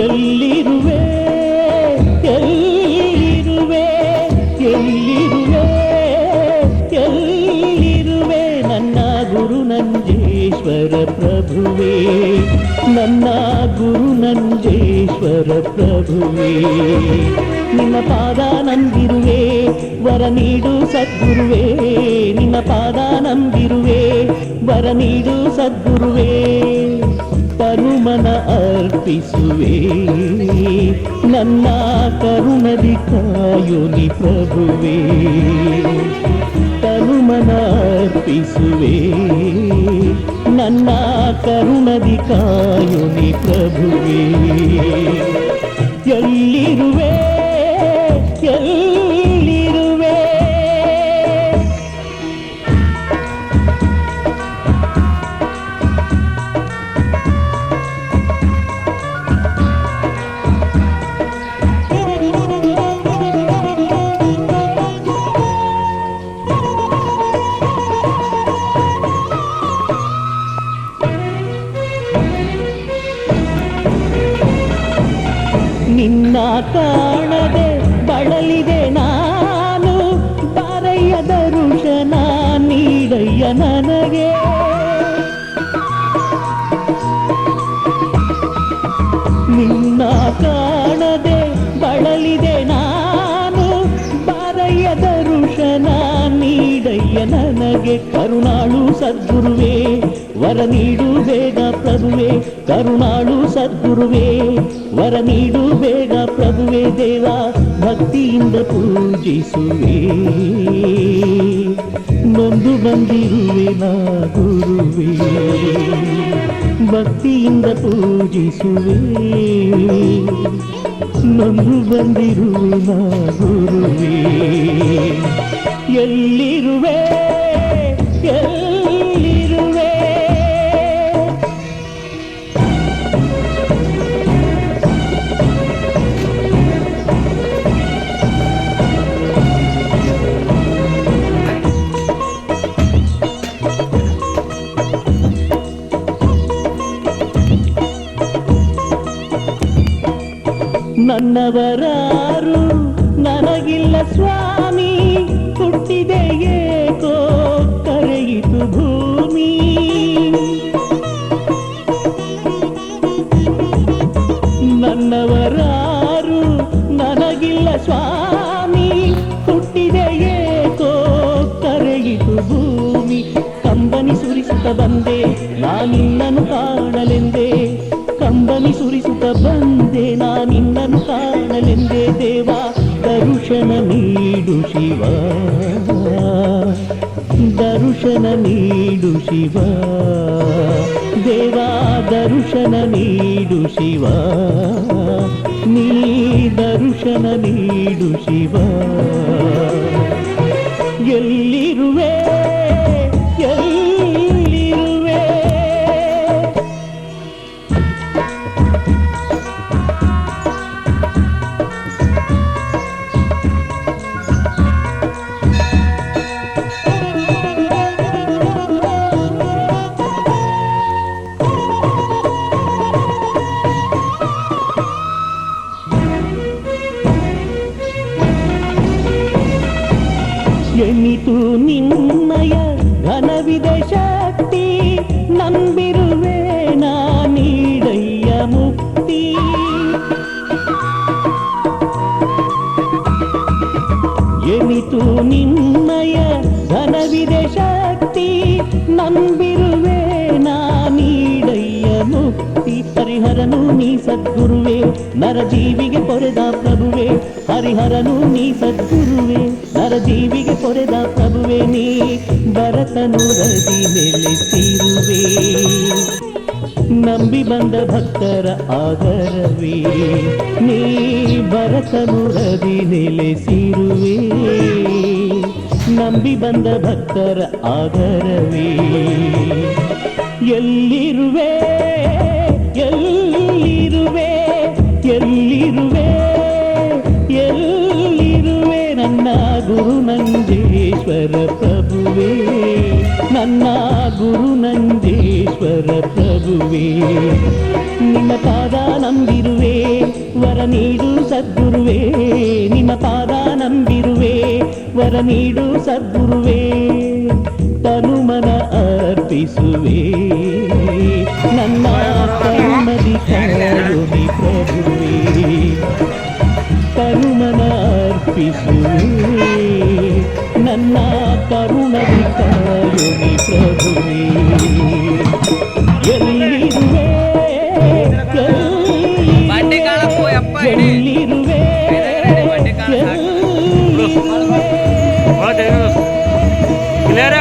ಎಲ್ಲಿರುವೆ ಎಲ್ಲಿರುವೆ ಎಲ್ಲಿರುವೆ ಎಲ್ಲಿರುವೆ ನನ್ನ ಗುರು ನಂಜೇಶ್ವರ ಪ್ರಭುವೇ, ನನ್ನ ಗುರು ನಂಜೇಶ್ವರ ಪ್ರಭುವೇ. ನಿನ್ನ ಪಾದ ನಂಬಿರುವೆ, ವರ ನೀಡು ಸದ್ಗುರುವೇ. ನಿನ್ನ ಪಾದ ನಂಬಿರುವೆ, ವರ ನೀಡು ಸದ್ಗುರುವೇ. ತನುಮನ ಅರ್ಪಿಸುವೆ, ನನ್ನ ಕರುಣದಿ ಕಾಯುನಿ ಪ್ರಭುವೇ. ತನುಮನ ಅರ್ಪಿಸುವೆ, ನನ್ನ ಕರುಣದಿ ಕಾಯುನಿ ಪ್ರಭುವೇ. ಎಲ್ಲಿರುವೆ ಎಲ್ಲಿರುವೆ ನಿನ್ನ ಕಾಣದೆ ಬಳಲಿದೆ ನಾನು, ಬಾರಯ್ಯ ದರುಶನ ನೀಡಯ್ಯ ನನಗೆ. ನಿನ್ನ ಕಾಣದೆ ಬಳಲಿದೆ ನಾನು, ಬಾರಯ್ಯ ದರುಶನ ನೀಡಯ್ಯ ನನಗೆ. ಕರುಣಾಳು ಸದ್ಗುರುವೇ, ವರ ನೀಡು ಬೇಗ ಪ್ರಭುವೇ. ಕರುಣಾಳು ಸದ್ಗುರುವೇ, ವರ ನೀಡು ಬೇಗ ಪ್ರಭುವೇ. ದೇವ ಭಕ್ತಿಯಿಂದ ಪೂಜಿಸುವೆ, ನೊಂದು ಬಂದಿರುವೆ ನಾ ಗುರುವೇ. ಭಕ್ತಿಯಿಂದ ಪೂಜಿಸುವೆ, ನೊಂದು ಬಂದಿರುವೆ ನಾ ಗುರುವೇ. ಎಲ್ಲಿರುವೆ ಎಲ್ಲಿರುವೆ ನನ್ನವರಾರು ನನಗಿಲ್ಲ ಸ್ವಾಮಿ, ಹುಟ್ಟಿದೆ ಏಕೋ ಕರೆಯಿತು ಭೂಮಿ. ನನ್ನವರಾರು ನನಗಿಲ್ಲ ಸ್ವಾಮಿ, ಹುಟ್ಟಿದೆ ಏಕೋ ಕರೆಯಿತು ಭೂಮಿ. ಕಂಬನಿ ಸುರಿಸುತ್ತ ಬಂದೆ ನಾನಿನ್ನನು ಕಾಣಲೆಂದೆ, ಕಂಬನಿ ಸುರಿಸುತ್ತ ಬಂದೆ ನಾನಿನ್ನನು ಕಾಣಲೆಂದೆ. ದೇವ ದರುಶನ ನೀಡು ಶಿವ, ದರುಶನ ನೀಡು ಶಿವ. ದೇವ ದರುಶನ ನೀಡು ಶಿವ, ನೀ ದರುಶನ ನೀಡು ಶಿವ. ಎಲ್ಲಿರುವೆ ಎಲ್ಲಿರುವೆ ಎನ್ನಿತು ನಿನ್ನಯ ಘನವಿದೆ ಶಕ್ತಿ, ನಂಬಿರುವೆ ನಾ ನೀಡಯ್ಯ ಮುಕ್ತಿ. ಎನ್ನಿತು ನಿನ್ನಯ ಘನವಿದೆ ಶಕ್ತಿ, ನಂಬಿರುವೆ ನಾ ನೀಡಯ್ಯ ಮುಕ್ತಿ. ಹರಿಹರನು ನೀ ಸದ್ಗುರುವೇ, ನರಜೀವಿಗೆ ಪೊರೆದ ಪ್ರಭುವೇ. ಹರಿಹರನು ನೀ ಸದ್ಗುರುವೇ, ನರಜೀವಿಗೆ ಪೊರೆದ ಪ್ರಭುವೆ ನೀ ಭರತನುರದಿ ನೆಲೆಸಿರುವೆ ನಂಬಿ ಬಂದ ಭಕ್ತರ ಆದರವೇ ನೀ ಭರತನುರದಿ ನೆಲೆಸಿರುವೆ ನಂಬಿ ಬಂದ ಭಕ್ತರ ಆದರವೇ ಎಲ್ಲಿರುವೆ ಎಲ್ಲಿರುವೆ ಎಲ್ಲಿರುವೆ ಎಲ್ಲಿರುವೆ ನನ್ನ ಗುರು ನಂಜೇಶ್ವರ ಪ್ರಭುವೇ ನನ್ನ ಗುರು ನಂಜೇಶ್ವರ ಪ್ರಭುವೇ ನಿಮ್ಮ ಪಾದ ನಂಬಿರುವೆ ವರ ನೀಡು ಸದ್ಗುರುವೇ ನಿಮ್ಮ ಪಾದ ನಂಬಿರುವೆ ವರ ನೀಡು ಸದ್ಗುರುವೇ ತನುಮನ ಅರ್ಪಿಸುವೆ ನನ್ನ ಕರುಣದಿ ಕರುಣಿ ಪ್ರಭುವೇ ತನುಮನ ಅರ್ಪಿಸುವೆ ನನ್ನ ಕರುಣದಿ ಕರುಣಿ ಪ್ರಭುವೇ ಎಲ್ಲಿರುವೆ ಎಲ್ಲಿರುವೆ ಕ್ಲಿಯರ್